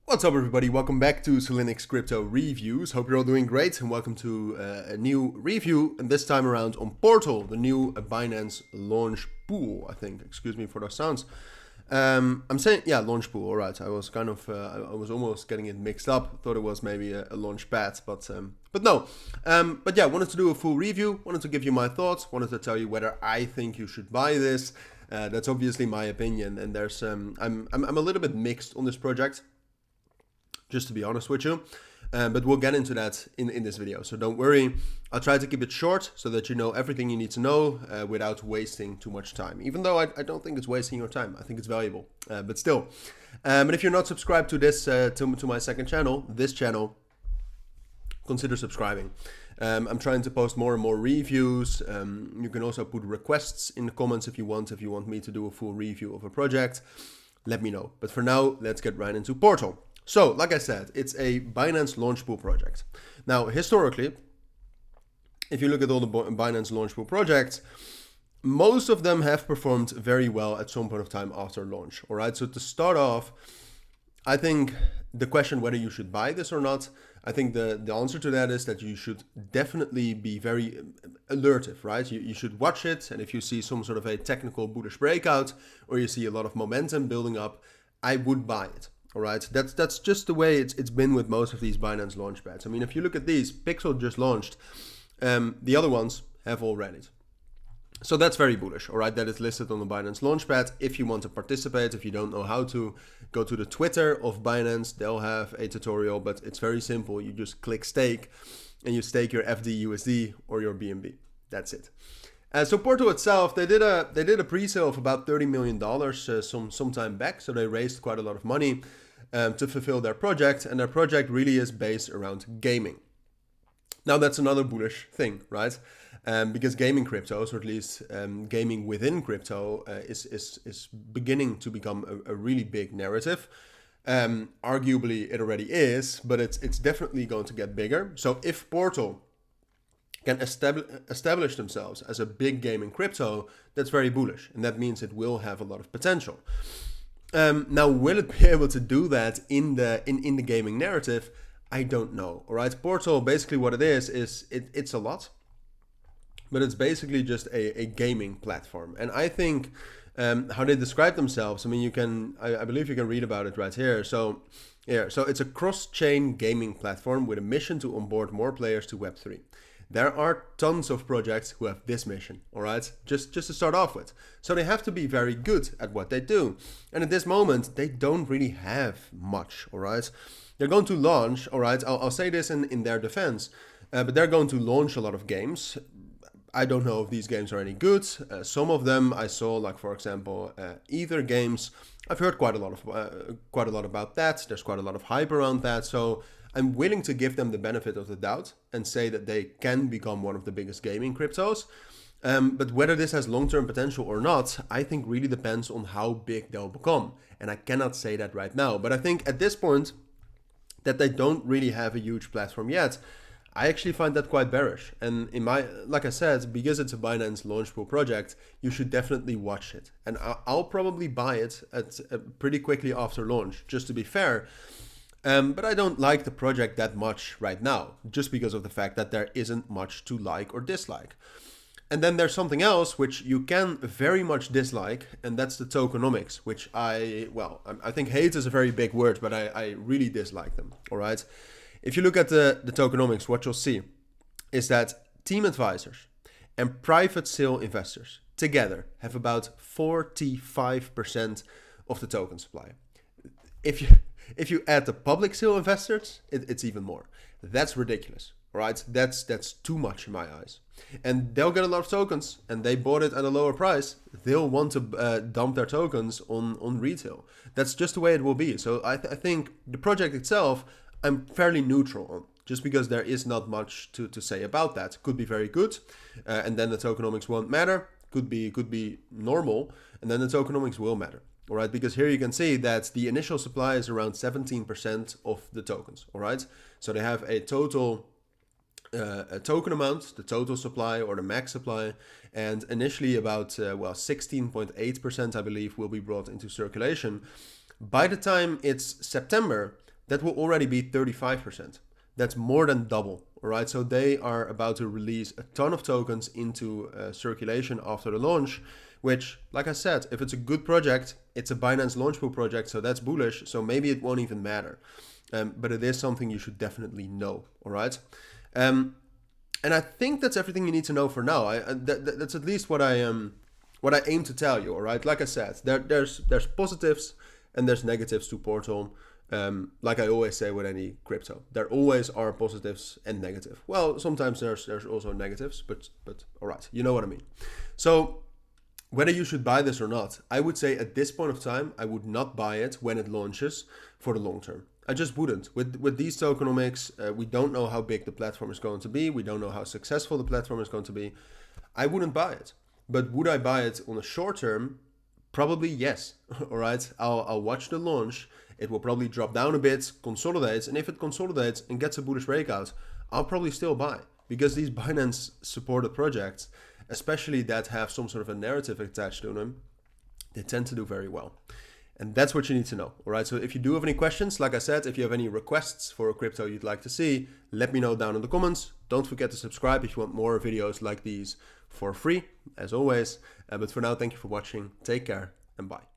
What's up, everybody? Welcome back to Cilinix Crypto Reviews. Hope you're all doing great, and welcome to a new review, and this time around on Portal, the new Binance Launchpool, I think. Excuse me for those sounds. I'm saying, yeah, Launchpool, all right. I was kind of, I was almost getting it mixed up. Thought it was maybe a launch pad, but no. But yeah, wanted to do a full review, wanted to give you my thoughts, wanted to tell you whether I think you should buy this. That's obviously my opinion, and there's, I'm a little bit mixed on this project, just to be honest with you. But we'll get into that in this video, so don't worry. I'll try to keep it short so that you know everything you need to know without wasting too much time. Even though I don't think it's wasting your time, I think it's valuable, but still. But if you're not subscribed to this, to my second channel, this channel, consider subscribing. I'm trying to post more and more reviews. You can also put requests in the comments if you want me to do a full review of a project. Let me know. But for now, let's get right into Portal. So, like I said, it's a Binance Launchpool project. Now, historically, if you look at all the Binance Launchpool projects, most of them have performed very well at some point of time after launch. All right, so to start off, I think the question whether you should buy this or not, I think the answer to that is that you should definitely be very alertive, right? You should watch it, and if you see some sort of a technical bullish breakout or you see a lot of momentum building up, I would buy it. All right, that's just the way it's been with most of these Binance Launchpads. I mean, if you look at these, Pixel just launched. The other ones have already. So that's very bullish, all right? That is listed on the Binance Launchpad. If you want to participate, if you don't know how to, go to the Twitter of Binance. They'll have a tutorial, but it's very simple. You just click stake, and you stake your FD/USD or your BNB. That's it. So Portal itself, they did a pre-sale of about $30 million some time back. So they raised quite a lot of money to fulfill their project, and their project really is based around gaming. Now that's another bullish thing, right? Because gaming cryptos, or at least gaming within crypto, is beginning to become a really big narrative. Arguably, it already is, but it's definitely going to get bigger. So if Portal can establish themselves as a big gaming crypto, that's very bullish, and that means it will have a lot of potential. Now, will it be able to do that in the gaming narrative? I don't know. All right, Portal, basically what it is it's a lot, but it's basically just a gaming platform. And I think how they describe themselves, I mean, I believe you can read about it right here. So it's a cross-chain gaming platform with a mission to onboard more players to Web3. There are tons of projects who have this mission, all right, just to start off with. So they have to be very good at what they do. And at this moment, they don't really have much, all right. They're going to launch, all right, I'll say this in their defense, but they're going to launch a lot of games. I don't know if these games are any good. Some of them I saw, like for example, Ether games. I've heard quite a lot about that. There's quite a lot of hype around that. So I'm willing to give them the benefit of the doubt and say that they can become one of the biggest gaming cryptos. But whether this has long-term potential or not, I think really depends on how big they'll become. And I cannot say that right now. But I think at this point that they don't really have a huge platform yet, I actually find that quite bearish. And like I said, because it's a Binance Launchpool project, you should definitely watch it. And I'll probably buy it pretty quickly after launch, just to be fair. But I don't like the project that much right now, just because of the fact that there isn't much to like or dislike. And then there's something else which you can very much dislike, and that's the tokenomics, which I think hate is a very big word, but I really dislike them, all right? If you look at the tokenomics, what you'll see is that team advisors and private sale investors together have about 45% of the token supply. If you add the public sale investors, it's even more. That's ridiculous, right? That's too much in my eyes. And they'll get a lot of tokens, and they bought it at a lower price. They'll want to dump their tokens on retail. That's just the way it will be. So I think the project itself, I'm fairly neutral on, just because there is not much to say about that. Could be very good, and then the tokenomics won't matter. Could be normal, and then the tokenomics will matter. All right, because here you can see that the initial supply is around 17% of the tokens. All right, so they have a total token amount, the total supply or the max supply, and initially about 16.8%, I believe, will be brought into circulation. By the time it's September, that will already be 35%. That's more than double, all right? So they are about to release a ton of tokens into circulation after the launch, which, like I said, if it's a good project, it's a Binance Launchpool project, so that's bullish, so maybe it won't even matter. But it is something you should definitely know, all right? And I think that's everything you need to know for now. That's at least what I aim to tell you, all right? Like I said, there's positives and there's negatives to Portal. Like I always say with any crypto, there always are positives and negatives. Well, sometimes there's also negatives, but all right, you know what I mean. So whether you should buy this or not, I would say at this point of time, I would not buy it when it launches for the long term. I just wouldn't. With these tokenomics, we don't know how big the platform is going to be. We don't know how successful the platform is going to be. I wouldn't buy it. But would I buy it on a short term? Probably yes. All right. I'll watch the launch. It will probably drop down a bit, consolidates, and if it consolidates and gets a bullish breakout, I'll probably still buy, because these Binance supported projects, especially that have some sort of a narrative attached to them, they tend to do very well. And that's what you need to know. All right. So if you do have any questions, like I said, if you have any requests for a crypto you'd like to see, let me know down in the comments. Don't forget to subscribe if you want more videos like these for free, as always. But for now, thank you for watching. Take care and bye.